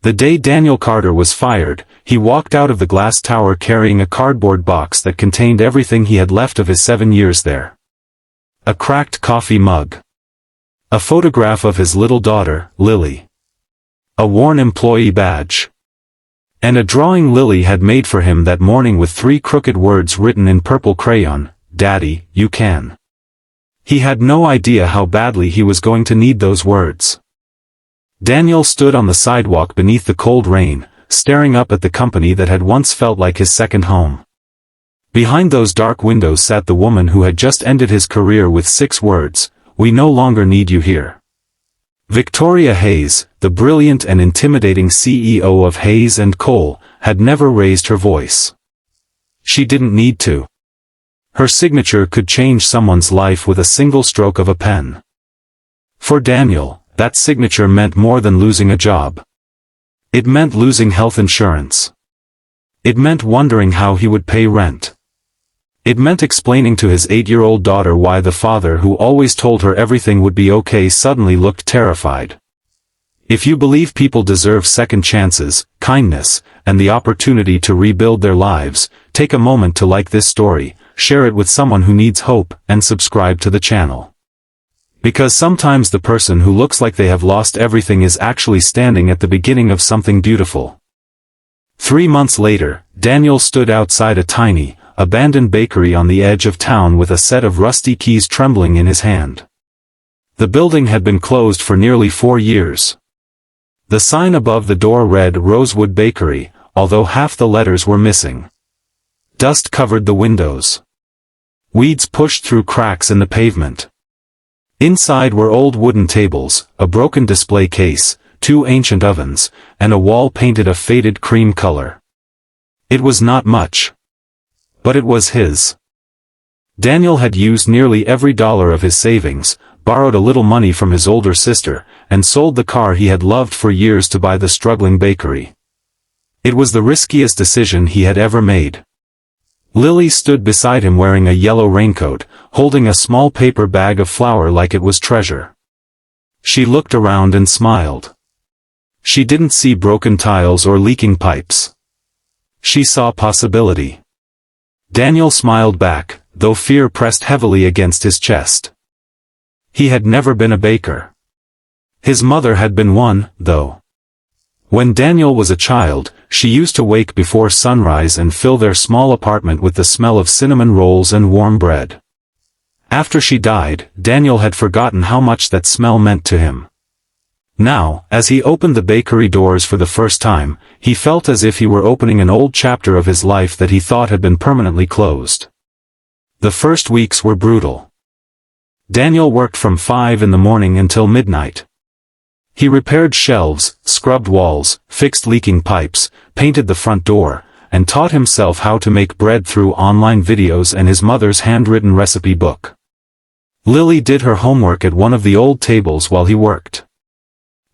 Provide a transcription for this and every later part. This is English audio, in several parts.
The day Daniel Carter was fired, he walked out of the glass tower carrying a cardboard box that contained everything he had left of his 7 years there. A cracked coffee mug. A photograph of his little daughter, Lily. A worn employee badge. And a drawing Lily had made for him that morning with 3 crooked words written in purple crayon, "Daddy, you can." He had no idea how badly he was going to need those words. Daniel stood on the sidewalk beneath the cold rain, staring up at the company that had once felt like his second home. Behind those dark windows sat the woman who had just ended his career with 6 words, "We no longer need you here." Victoria Hayes, the brilliant and intimidating CEO of Hayes & Cole, had never raised her voice. She didn't need to. Her signature could change someone's life with a single stroke of a pen. For Daniel, that signature meant more than losing a job. It meant losing health insurance. It meant wondering how he would pay rent. It meant explaining to his 8-year-old daughter why the father who always told her everything would be okay suddenly looked terrified. If you believe people deserve second chances, kindness, and the opportunity to rebuild their lives, take a moment to like this story, share it with someone who needs hope, and subscribe to the channel. Because sometimes the person who looks like they have lost everything is actually standing at the beginning of something beautiful. 3 months later, Daniel stood outside a tiny, abandoned bakery on the edge of town with a set of rusty keys trembling in his hand. The building had been closed for nearly 4 years. The sign above the door read Rosewood Bakery, although half the letters were missing. Dust covered the windows. Weeds pushed through cracks in the pavement. Inside were old wooden tables, a broken display case, 2 ancient ovens, and a wall painted a faded cream color. It was not much. But it was his. Daniel had used nearly every dollar of his savings, borrowed a little money from his older sister, and sold the car he had loved for years to buy the struggling bakery. It was the riskiest decision he had ever made. Lily stood beside him wearing a yellow raincoat, holding a small paper bag of flour like it was treasure. She looked around and smiled. She didn't see broken tiles or leaking pipes. She saw possibility. Daniel smiled back, though fear pressed heavily against his chest. He had never been a baker. His mother had been one, though. When Daniel was a child, she used to wake before sunrise and fill their small apartment with the smell of cinnamon rolls and warm bread. After she died, Daniel had forgotten how much that smell meant to him. Now, as he opened the bakery doors for the first time, he felt as if he were opening an old chapter of his life that he thought had been permanently closed. The first weeks were brutal. Daniel worked from 5 in the morning until midnight. He repaired shelves, scrubbed walls, fixed leaking pipes, painted the front door, and taught himself how to make bread through online videos and his mother's handwritten recipe book. Lily did her homework at one of the old tables while he worked.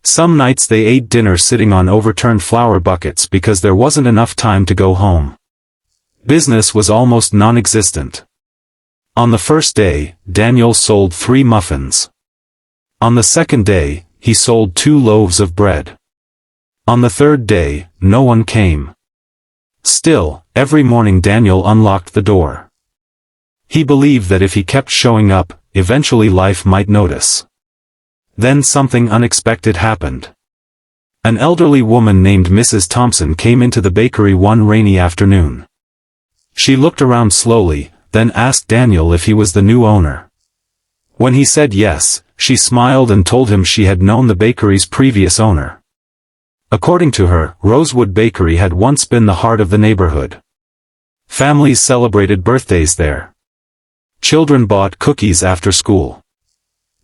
Some nights they ate dinner sitting on overturned flour buckets because there wasn't enough time to go home. Business was almost non-existent. On the first day, Daniel sold 3 muffins. On the second day, he sold 2 loaves of bread. On the third day, no one came. Still, every morning Daniel unlocked the door. He believed that if he kept showing up, eventually life might notice. Then something unexpected happened. An elderly woman named Mrs. Thompson came into the bakery one rainy afternoon. She looked around slowly, then asked Daniel if he was the new owner. When he said yes, she smiled and told him she had known the bakery's previous owner. According to her, Rosewood Bakery had once been the heart of the neighborhood. Families celebrated birthdays there. Children bought cookies after school.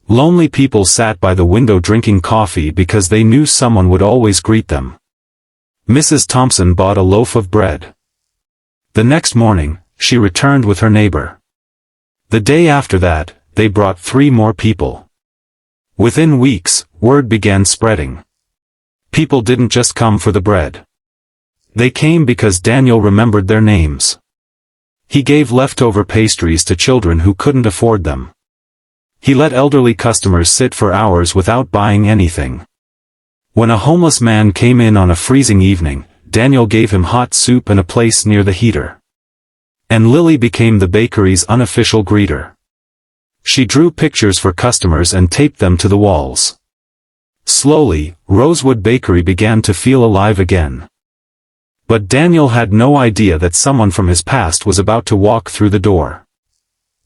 Lonely people sat by the window drinking coffee because they knew someone would always greet them. Mrs. Thompson bought a loaf of bread. The next morning, she returned with her neighbor. The day after that, they brought 3 more people. Within weeks, word began spreading. People didn't just come for the bread. They came because Daniel remembered their names. He gave leftover pastries to children who couldn't afford them. He let elderly customers sit for hours without buying anything. When a homeless man came in on a freezing evening, Daniel gave him hot soup and a place near the heater. And Lily became the bakery's unofficial greeter. She drew pictures for customers and taped them to the walls. Slowly, Rosewood Bakery began to feel alive again. But Daniel had no idea that someone from his past was about to walk through the door.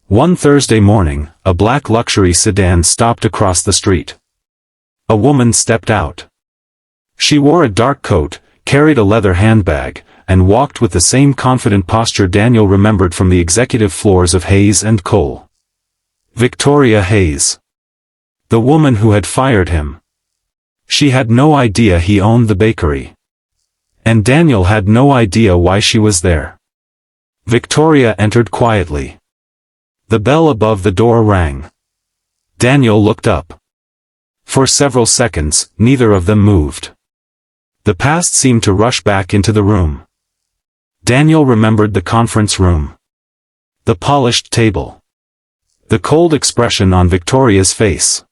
One Thursday morning, a black luxury sedan stopped across the street. A woman stepped out. She wore a dark coat, carried a leather handbag, and walked with the same confident posture Daniel remembered from the executive floors of Hayes & Cole. Victoria Hayes. The woman who had fired him. She had no idea he owned the bakery. And Daniel had no idea why she was there. Victoria entered quietly. The bell above the door rang. Daniel looked up. For several seconds, neither of them moved. The past seemed to rush back into the room. Daniel remembered the conference room. The polished table. The cold expression on Victoria's face.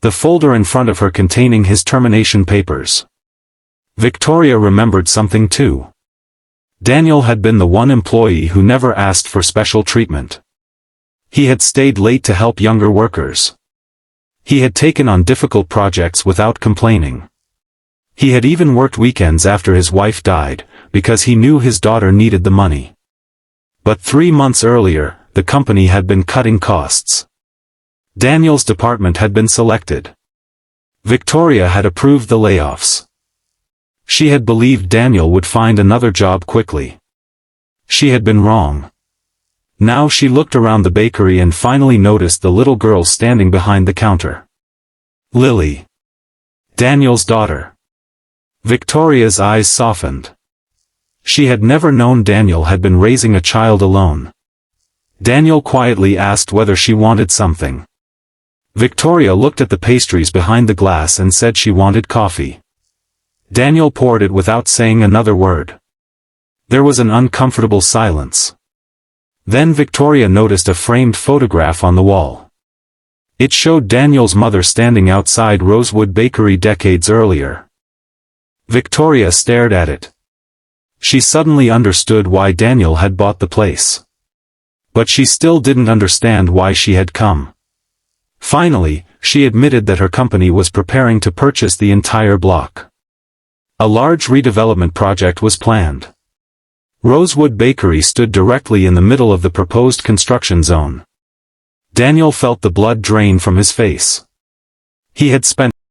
The folder in front of her containing his termination papers. Victoria remembered something too. Daniel had been the one employee who never asked for special treatment. He had stayed late to help younger workers. He had taken on difficult projects without complaining. He had even worked weekends after his wife died, because he knew his daughter needed the money. But 3 months earlier, the company had been cutting costs. Daniel's department had been selected. Victoria had approved the layoffs. She had believed Daniel would find another job quickly. She had been wrong. Now she looked around the bakery and finally noticed the little girl standing behind the counter. Lily. Daniel's daughter. Victoria's eyes softened. She had never known Daniel had been raising a child alone. Daniel quietly asked whether she wanted something. Victoria looked at the pastries behind the glass and said she wanted coffee. Daniel poured it without saying another word. There was an uncomfortable silence. Then Victoria noticed a framed photograph on the wall. It showed Daniel's mother standing outside Rosewood Bakery decades earlier. Victoria stared at it. She suddenly understood why Daniel had bought the place. But she still didn't understand why she had come. Finally, she admitted that her company was preparing to purchase the entire block. A large redevelopment project was planned. Rosewood Bakery stood directly in the middle of the proposed construction zone. Daniel felt the blood drain from his face. He had spent